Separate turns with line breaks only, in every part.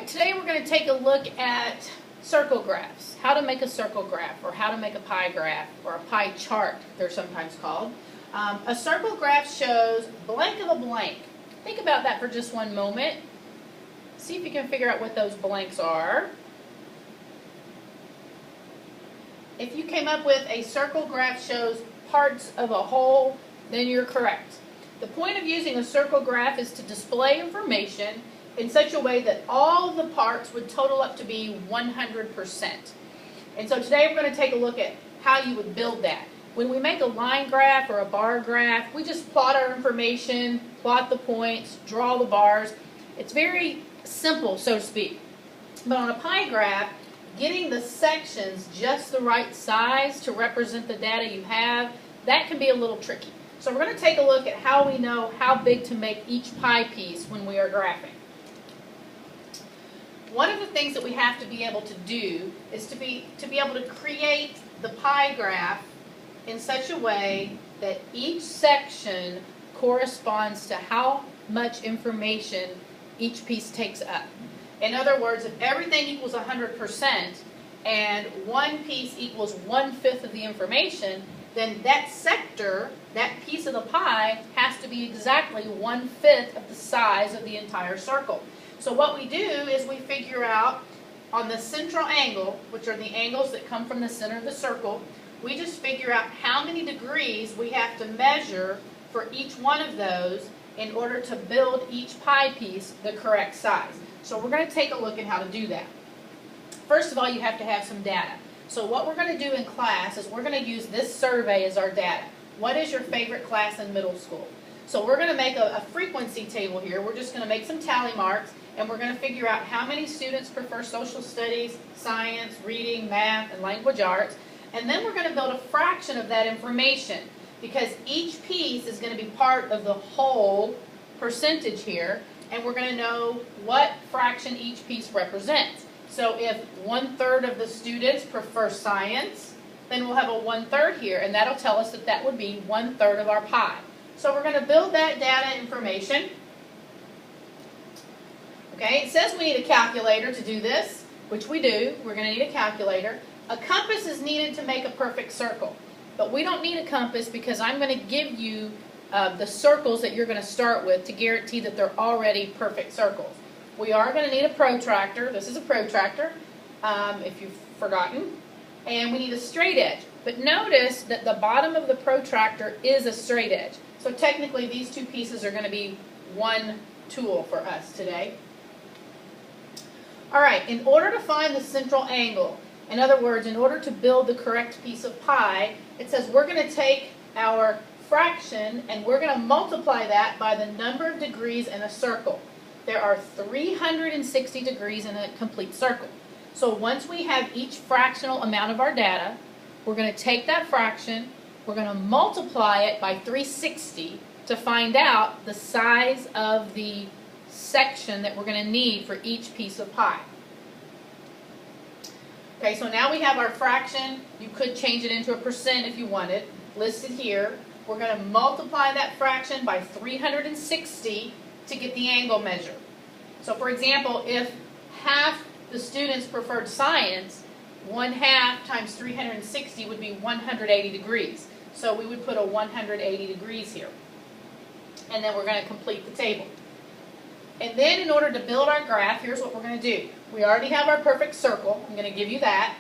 right, today we're going to take a look at circle graphs, how to make a circle graph or how to make a pie graph or a pie chart, they're sometimes called. A circle graph shows blank of a blank. Think about that for just one moment. See if you can figure out what those blanks are. If you came up with a circle graph shows parts of a whole, then you're correct. The point of using a circle graph is to display information in such a way that all of the parts would total up to be 100%. And so today we're going to take a look at how you would build that. When we make a line graph or a bar graph, we just plot our information, plot the points, draw the bars. It's very simple, so to speak. But on a pie graph, getting the sections just the right size to represent the data you have, that can be a little tricky. So we're going to take a look at how we know how big to make each pie piece when we are graphing. One of the things that we have to be able to do is to be able to create the pie graph in such a way that each section corresponds to how much information each piece takes up. In other words, if everything equals 100% and one piece equals 1/5 of the information, then that sector, that piece of the pie, has to be exactly 1/5 of the size of the entire circle. So what we do is we figure out on the central angle, which are the angles that come from the center of the circle, we just figure out how many degrees we have to measure for each one of those in order to build each pie piece the correct size. So we're going to take a look at how to do that. First of all, you have to have some data. So what we're going to do in class is we're going to use this survey as our data. What is your favorite class in middle school? So we're going to make a frequency table here. We're just going to make some tally marks, and we're going to figure out how many students prefer social studies, science, reading, math, and language arts. And then we're going to build a fraction of that information, because each piece is going to be part of the whole percentage here, and we're going to know what fraction each piece represents. So if 1/3 of the students prefer science, then we'll have a 1/3 here, and that'll tell us that that would be 1/3 of our pie. So we're going to build that data information. Okay, it says we need a calculator to do this, which we do. We're going to need a calculator. A compass is needed to make a perfect circle, but we don't need a compass because I'm going to give you the circles that you're going to start with to guarantee that they're already perfect circles. We are going to need a protractor. This is a protractor, if you've forgotten. And we need a straight edge. But notice that the bottom of the protractor is a straight edge. So technically these two pieces are going to be one tool for us today. All right, in order to find the central angle, in other words, in order to build the correct piece of pie, it says we're going to take our fraction and we're going to multiply that by the number of degrees in a circle. There are 360 degrees in a complete circle. So once we have each fractional amount of our data, we're going to take that fraction, we're going to multiply it by 360 to find out the size of the section that we're going to need for each piece of pie. Okay, so now we have our fraction. You could change it into a percent if you wanted, listed here. We're going to multiply that fraction by 360 to get the angle measure. So for example, if half the students preferred science, 1/2 times 360 would be 180 degrees. So we would put a 180 degrees here. And then we're going to complete the table. And then in order to build our graph, here's what we're going to do. We already have our perfect circle. I'm going to give you that.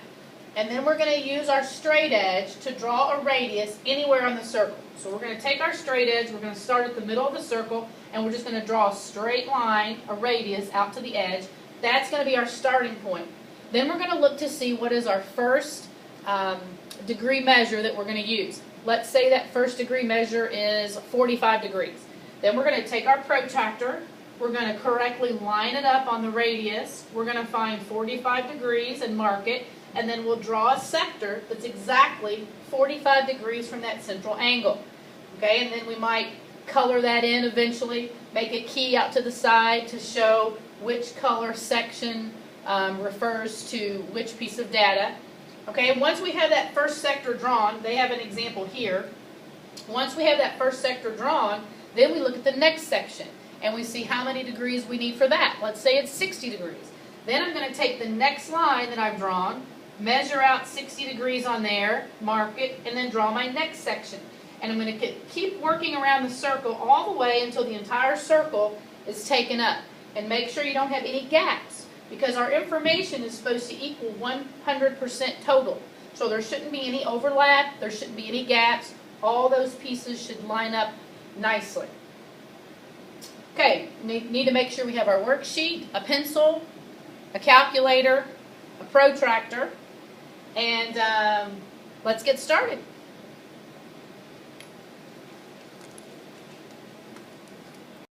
And then we're going to use our straight edge to draw a radius anywhere on the circle. So we're going to take our straight edge, we're going to start at the middle of the circle, and we're just going to draw a straight line, a radius, out to the edge. That's going to be our starting point. Then we're going to look to see what is our first degree measure that we're going to use. Let's say that first degree measure is 45 degrees. Then we're going to take our protractor, we're going to correctly line it up on the radius, we're going to find 45 degrees and mark it, and then we'll draw a sector that's exactly 45 degrees from that central angle. Okay, and then we might color that in eventually, make a key out to the side to show which color section refers to which piece of data. Okay, once we have that first sector drawn, they have an example here. Once we have that first sector drawn, then we look at the next section and we see how many degrees we need for that. Let's say it's 60 degrees. Then I'm going to take the next line that I've drawn, measure out 60 degrees on there, mark it, and then draw my next section. And I'm going to keep working around the circle all the way until the entire circle is taken up. And make sure you don't have any gaps, because our information is supposed to equal 100% total. So there shouldn't be any overlap, there shouldn't be any gaps. All those pieces should line up nicely. Okay, need to make sure we have our worksheet, a pencil, a calculator, a protractor, and let's get started.